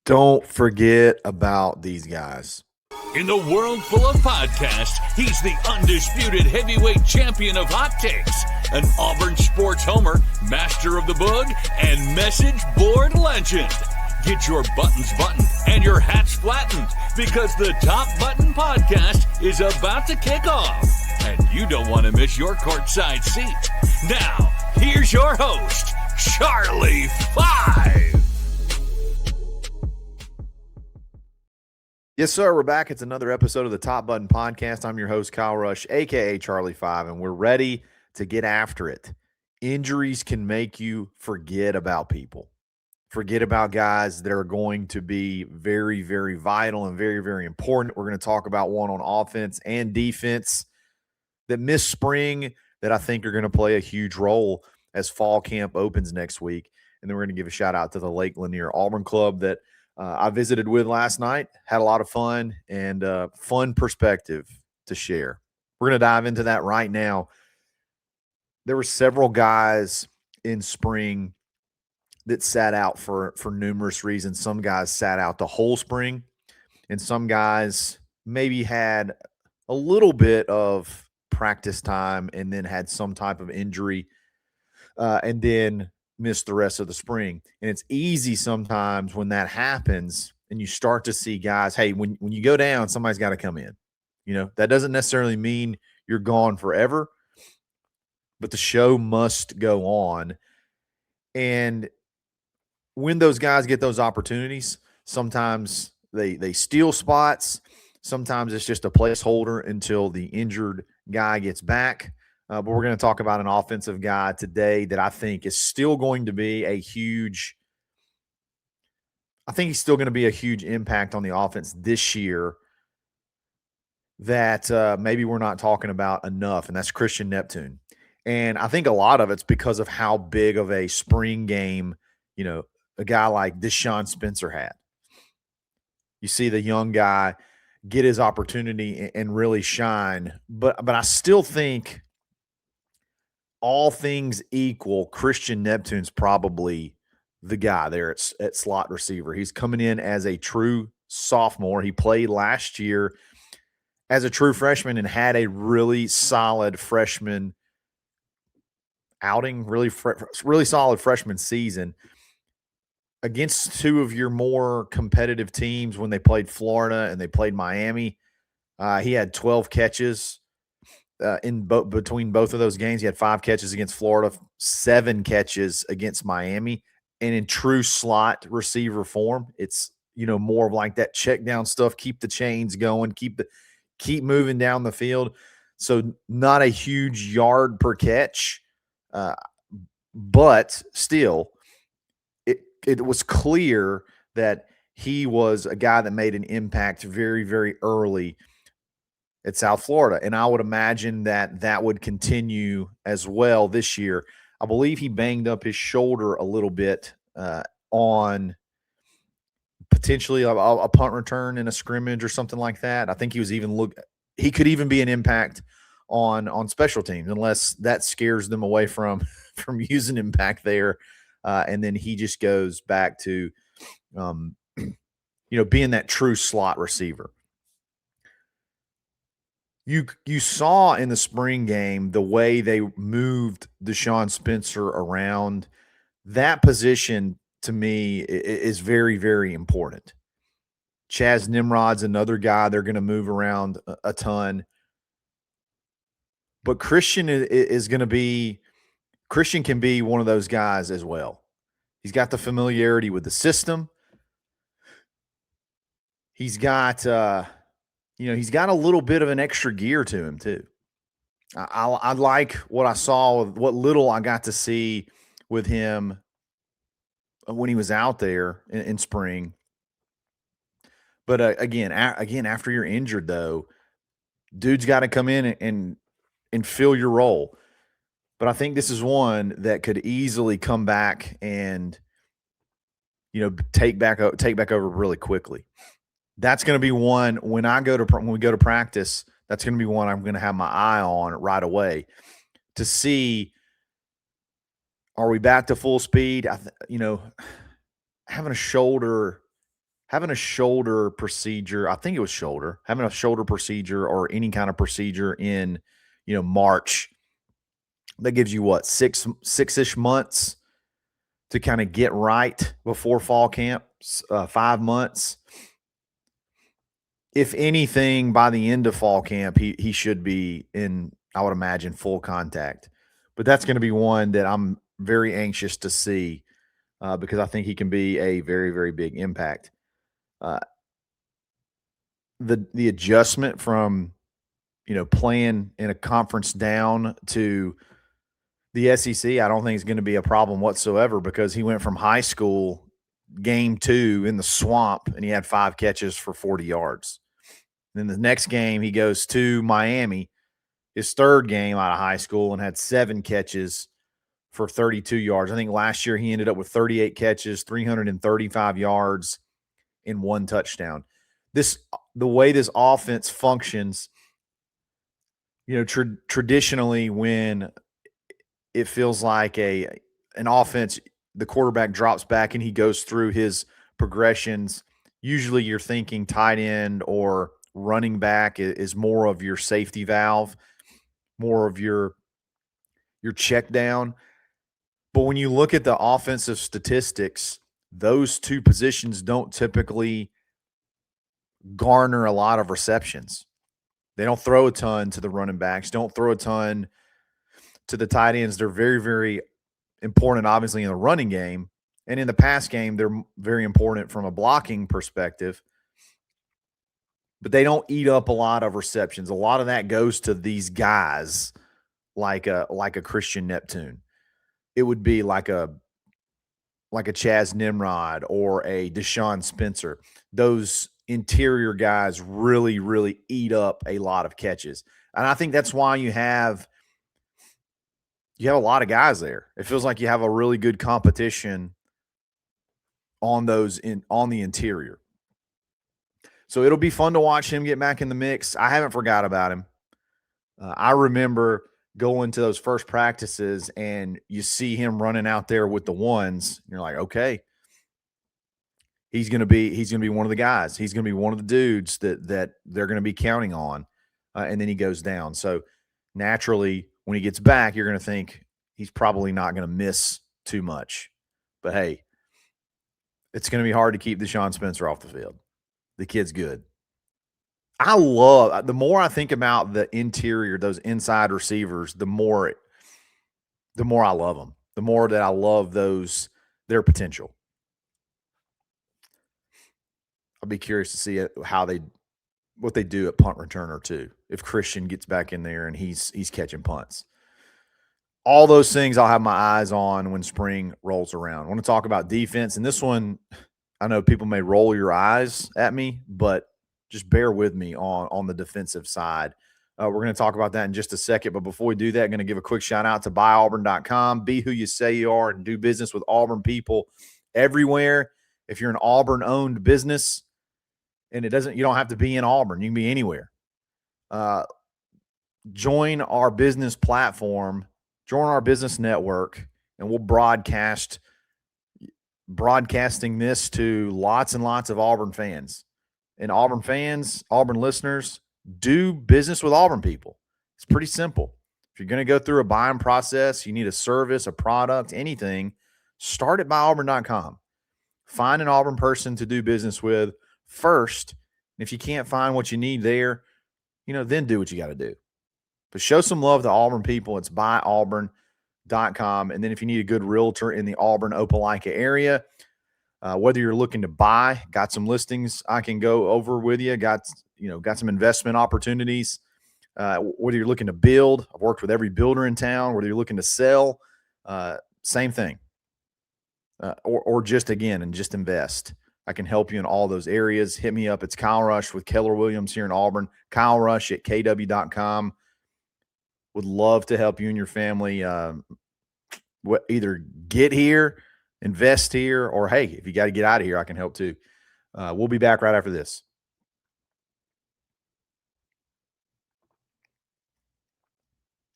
Don't forget about these guys. In the world full of podcasts, he's the undisputed heavyweight champion of hot takes, an Auburn sports homer, master of the book, and message board legend. Get your buttons buttoned and your hats flattened because the Top Button Podcast is about to kick off. And you don't want to miss your courtside seat. Now, here's your host, Charlie Five. Yes, sir. We're back. It's another episode of the Top Button Podcast. I'm your host, Kyle Rush, a.k.a. Charlie Five, and we're ready to get after it. Injuries can make you forget about people. Forget about guys that are going to be very, very vital and very, very important. We're going to talk about one on offense and defense that missed spring that I think are going to play a huge role as fall camp opens next week. And then we're going to give a shout out to the Lake Lanier Auburn Club that I visited with last night, had a lot of fun and fun perspective to share. We're going to dive into that right now. There were several guys in spring that sat out for numerous reasons. Some guys sat out the whole spring, and some guys maybe had a little bit of practice time and then had some type of injury and then missed the rest of the spring. And it's easy sometimes when that happens and you start to see guys, hey, when you go down, somebody's got to come in. You know, that doesn't necessarily mean you're gone forever, but the show must go on. And when those guys get those opportunities, sometimes they steal spots. Sometimes it's just a placeholder until the injured guy gets back. But we're going to talk about an offensive guy today that I think is still going to be a huge – I think he's still going to be a huge impact on the offense this year that maybe we're not talking about enough, and that's Christian Neptune. And I think a lot of it's because of how big of a spring game, you know, a guy like Deshaun Spencer had. You see the young guy get his opportunity and really shine. But I still think – all things equal, Christian Neptune's probably the guy there at slot receiver. He's coming in as a true sophomore. He played last year as a true freshman and had a really solid freshman outing, really solid freshman season against two of your more competitive teams when they played Florida and they played Miami. He had 12 catches. Between both of those games, he had 5 catches against Florida, 7 catches against Miami. And in true slot receiver form, it's, you know, more of like that check down stuff, keep the chains going, keep moving down the field. So not a huge yard per catch, but still it was clear that he was a guy that made an impact very, very early at South Florida. And I would imagine that would continue as well this year. I believe he banged up his shoulder a little bit on potentially a punt return in a scrimmage or something like that. I think he was he could even be an impact on special teams unless that scares them away from using him back there. And then he just goes back to, being that true slot receiver. You saw in the spring game the way they moved Deshaun Spencer around. That position, to me, is very, very important. Chaz Nimrod's another guy they're going to move around a ton. But Christian can be one of those guys as well. He's got the familiarity with the system. He's got he's got a little bit of an extra gear to him too. I like what I saw, what little I got to see with him when he was out there in spring. But again, after you're injured though, dude's got to come in and fill your role. But I think this is one that could easily come back and take back over really quickly. That's going to be one when we go to practice. That's going to be one I'm going to have my eye on right away to see, are we back to full speed? Having a shoulder having a shoulder procedure, I think it was shoulder, having a shoulder procedure or any kind of procedure in, March, that gives you what, six-ish months to kind of get right before fall camp, 5 months. If anything, by the end of fall camp, he should be in, I would imagine, full contact. But that's going to be one that I'm very anxious to see because I think he can be a very, very big impact. The adjustment from playing in a conference down to the SEC, I don't think is going to be a problem whatsoever because he went from high school game 2 in the swamp and he had 5 catches for 40 yards. Then the next game he goes to Miami, his third game out of high school, and had 7 catches for 32 yards. I think last year he ended up with 38 catches, 335 yards, and 1 touchdown. The way this offense functions, traditionally when it feels like an offense, the quarterback drops back and he goes through his progressions. Usually you're thinking tight end or running back is more of your safety valve, more of your check down. But when you look at the offensive statistics, those 2 positions don't typically garner a lot of receptions. They don't throw a ton to the running backs, don't throw a ton to the tight ends. They're very, very important, obviously, in the running game. And in the pass game, they're very important from a blocking perspective. But they don't eat up a lot of receptions. A lot of that goes to these guys like a Christian Neptune. It would be like a Chaz Nimrod or a Deshaun Spencer. Those interior guys really, really eat up a lot of catches. And I think that's why you have a lot of guys there. It feels like you have a really good competition on the interior. So it'll be fun to watch him get back in the mix. I haven't forgot about him. I remember going to those first practices and you see him running out there with the ones. And you're like, okay, he's going to be one of the guys. He's going to be one of the dudes that they're going to be counting on. And then he goes down. So naturally, when he gets back, you're going to think he's probably not going to miss too much. But hey, it's going to be hard to keep Deshaun Spencer off the field. The kid's good. The more I think about the interior, those inside receivers, the more I love them. The more that I love their potential. I'll be curious to see what they do at punt returner too. If Christian gets back in there and he's catching punts. All those things I'll have my eyes on when spring rolls around. I want to talk about defense. And this one, I know people may roll your eyes at me, but just bear with me on the defensive side. We're going to talk about that in just a second. But before we do that, I'm going to give a quick shout out to buyauburn.com. Be who you say you are and do business with Auburn people everywhere. If you're an Auburn-owned business, and you don't have to be in Auburn, you can be anywhere. Join our business platform, join our business network, and we'll broadcasting this to lots and lots of Auburn fans. And Auburn fans, Auburn listeners, do business with Auburn people. It's pretty simple. If you're going to go through a buying process, you need a service, a product, anything, start at buyauburn.com. Find an Auburn person to do business with first. And if you can't find what you need there, then do what you got to do. But show some love to Auburn people. It's buyauburn.com. And then if you need a good realtor in the Auburn, Opelika area, whether you're looking to buy, got some listings I can go over with you, got some investment opportunities. Whether you're looking to build, I've worked with every builder in town. Whether you're looking to sell, same thing. Or just invest. I can help you in all those areas. Hit me up. It's Kyle Rush with Keller Williams here in Auburn. Kyle Rush at kw.com. Would love to help you and your family either get here, invest here, or hey, if you got to get out of here, I can help too. We'll be back right after this.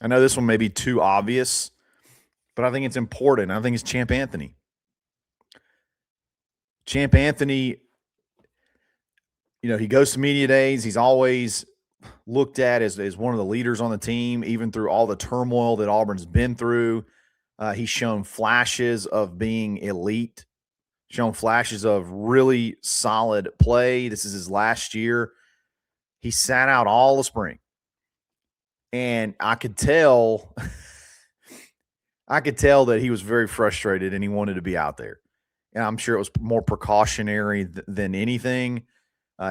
I know this one may be too obvious, but I think it's important. I think it's Champ Anthony. Champ Anthony He goes to media days. He's always looked at as one of the leaders on the team, even through all the turmoil that Auburn's been through. He's shown flashes of being elite, shown flashes of really solid play. This is his last year. He sat out all the spring. And I could tell that he was very frustrated and he wanted to be out there. And I'm sure it was more precautionary than anything.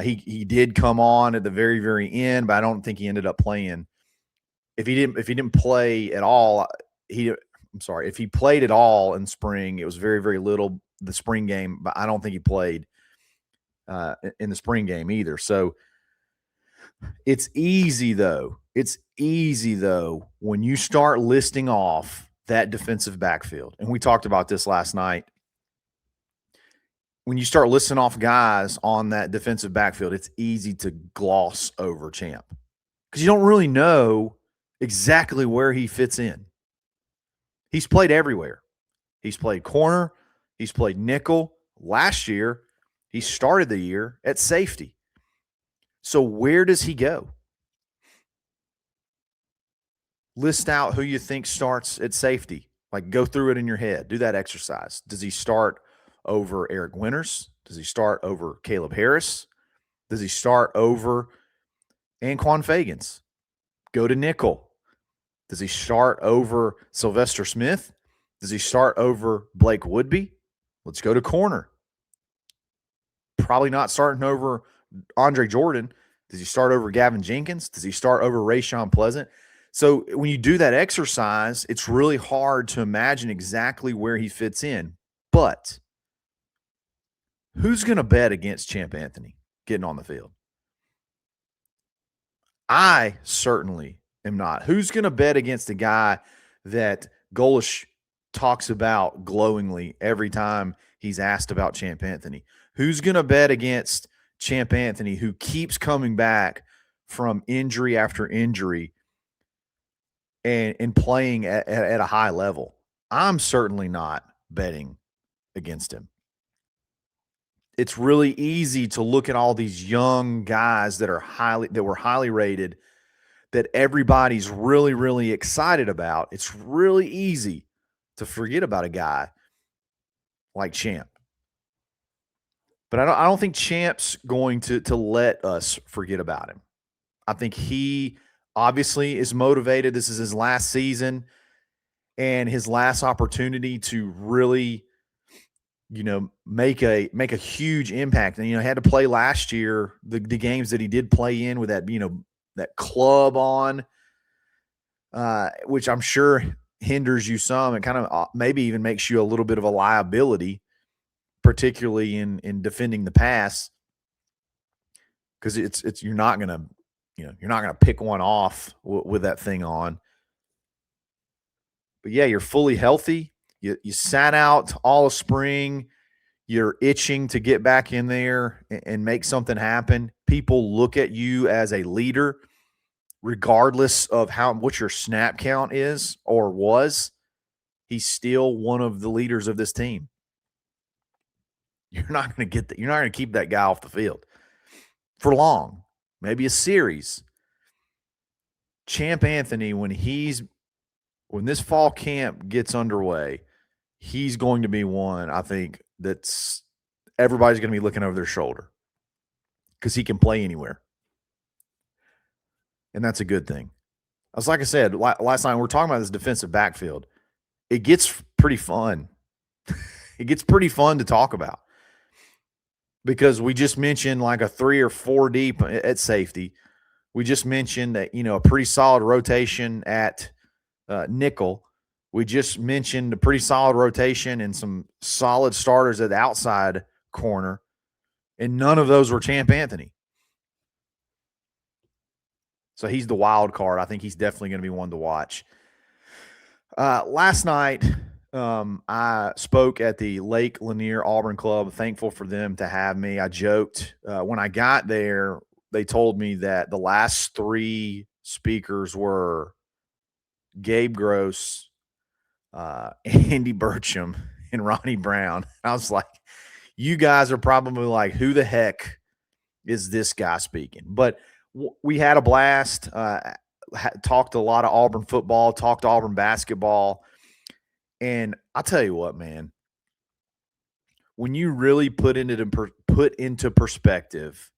He did come on at the very, very end, but I don't think he ended up playing. If he didn't play at all, if he played at all in spring, it was very, very little the spring game, but I don't think he played in the spring game either. So it's easy though. When you start listing off that defensive backfield, and we talked about this last night. When you start listing off guys on that defensive backfield, it's easy to gloss over Champ because you don't really know exactly where he fits in. He's played everywhere. He's played corner. He's played nickel. Last year, he started the year at safety. So where does he go? List out who you think starts at safety. Like, go through it in your head. Do that exercise. Does he start over Eric Winters? Does he start over Caleb Harris? Does he start over Anquan Fagans? Go to nickel. Does he start over Sylvester Smith? Does he start over Blake Woodby? Let's go to corner. Probably not starting over Andre Jordan. Does he start over Gavin Jenkins? Does he start over Rayshawn Pleasant? So when you do that exercise, it's really hard to imagine exactly where he fits in. But who's going to bet against Champ Anthony getting on the field? I certainly am not. Who's going to bet against a guy that Golesh talks about glowingly every time he's asked about Champ Anthony? Who's going to bet against Champ Anthony, who keeps coming back from injury after injury and playing at a high level? I'm certainly not betting against him. It's really easy to look at all these young guys that were highly rated, that everybody's really, really excited about. It's really easy to forget about a guy like Champ. But I don't think Champ's going to let us forget about him. I think he obviously is motivated. This is his last season and his last opportunity to really, make a huge impact. And, he had to play last year, the games that he did play in with that, that club on, which I'm sure hinders you some and kind of maybe even makes you a little bit of a liability, particularly in defending the pass, because it's you're not gonna pick one off with that thing on. But yeah, you're fully healthy. You sat out all of spring. You're itching to get back in there and make something happen. People look at you as a leader, regardless of what your snap count is or was. He's still one of the leaders of this team. You're not going to keep that guy off the field for long, maybe a series. Champ Anthony, when this fall camp gets underway, he's going to be one, I think, that's everybody's going to be looking over their shoulder because he can play anywhere. And that's a good thing. Like I said, last night, we're talking about this defensive backfield. It gets pretty fun. It gets pretty fun to talk about because we just mentioned like a 3 or 4 deep at safety. We just mentioned that, a pretty solid rotation at nickel. We just mentioned a pretty solid rotation and some solid starters at the outside corner, and none of those were Champ Anthony. So he's the wild card. I think he's definitely going to be one to watch. Last night, I spoke at the Lake Lanier Auburn Club. Thankful for them to have me. I joked when I got there, they told me that the last 3 speakers were Gabe Gross, Andy Burcham, and Ronnie Brown. I was like, you guys are probably like, who the heck is this guy speaking. But we had a blast, talked a lot of Auburn football, talked Auburn basketball. And I'll tell you what, man, when you really put into perspective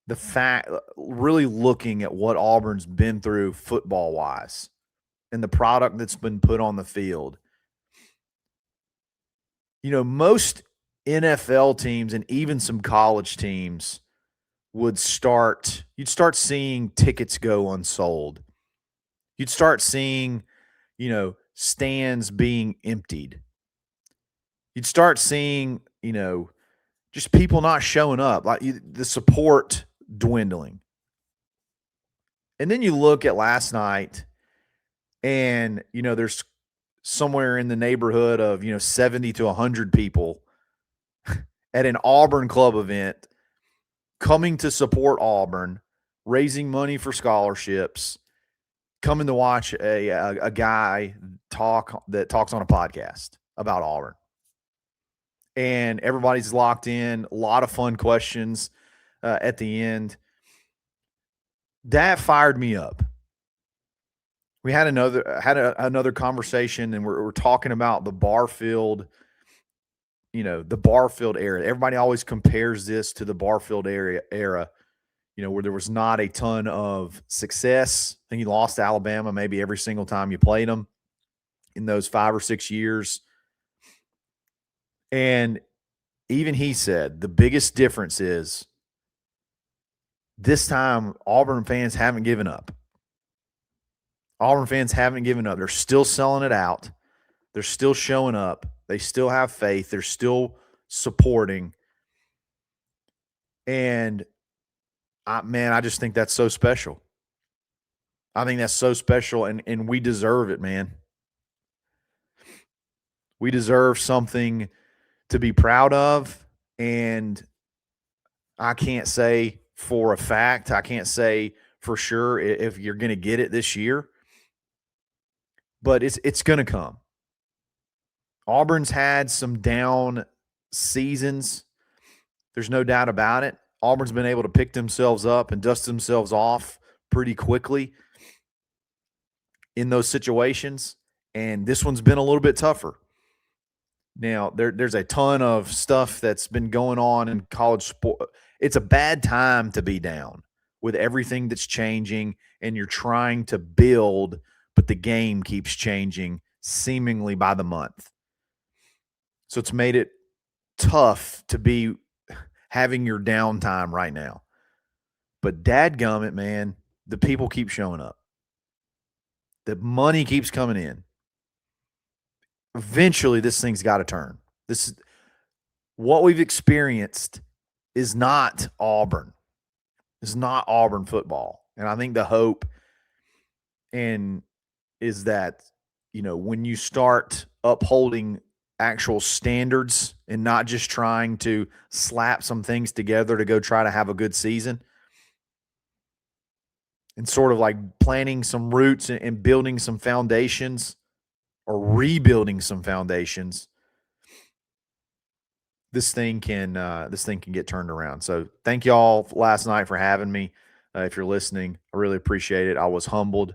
the fact, really looking at what Auburn's been through football-wise and the product that's been put on the field, most NFL teams and even some college teams you'd start seeing tickets go unsold. You'd start seeing, stands being emptied. You'd start seeing, just people not showing up, like the support dwindling. And then you look at last night and, there's somewhere in the neighborhood of, 70 to 100 people at an Auburn Club event coming to support Auburn, raising money for scholarships, coming to watch a guy that talks on a podcast about Auburn. And everybody's locked in, a lot of fun questions at the end. That fired me up. We had another conversation, and we're talking about the Barfield, the Barfield era. Everybody always compares this to the Barfield era, where there was not a ton of success. I think you lost to Alabama maybe every single time you played them in those 5 or 6 years. And even he said the biggest difference is this time Auburn fans haven't given up. Auburn fans haven't given up. They're still selling it out. They're still showing up. They still have faith. They're still supporting. And, I just think that's so special. I think that's so special, and we deserve it, man. We deserve something to be proud of, and I can't say for a fact, I can't say for sure if you're going to get it this year, but it's going to come. Auburn's had some down seasons. There's no doubt about it. Auburn's been able to pick themselves up and dust themselves off pretty quickly in those situations, and this one's been a little bit tougher. Now, there's a ton of stuff that's been going on in college sport. It's a bad time to be down with everything that's changing, and you're trying to build, but the game keeps changing seemingly by the month. So it's made it tough to be having your downtime right now. But dadgummit, man, the people keep showing up. The money keeps coming in. Eventually, this thing's got to turn. What we've experienced is not Auburn. It's not Auburn football. And I think the hope is that, when you start upholding actual standards and not just trying to slap some things together to go try to have a good season, and sort of like planting some roots and building some foundations or rebuilding some foundations, this thing can get turned around. So thank y'all last night for having me. If you're listening, I really appreciate it. I was humbled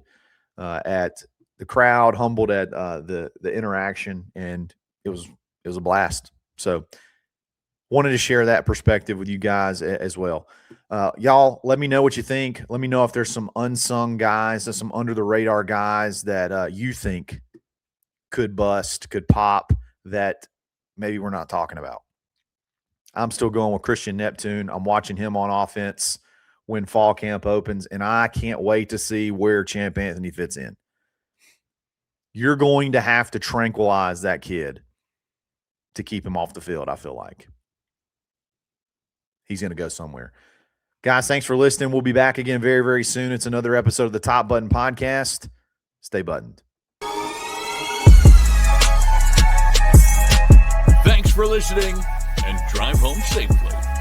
at the crowd, humbled at the interaction, and it was a blast. So wanted to share that perspective with you guys as well. Y'all, let me know what you think. Let me know if there's some unsung guys, some under the radar guys that you think could bust, could pop, that maybe we're not talking about. I'm still going with Christian Neptune. I'm watching him on offense when fall camp opens, and I can't wait to see where Champ Anthony fits in. You're going to have to tranquilize that kid to keep him off the field, I feel like. He's going to go somewhere. Guys, thanks for listening. We'll be back again very, very soon. It's another episode of the Top Button Podcast. Stay buttoned. Thanks for listening, and drive home safely.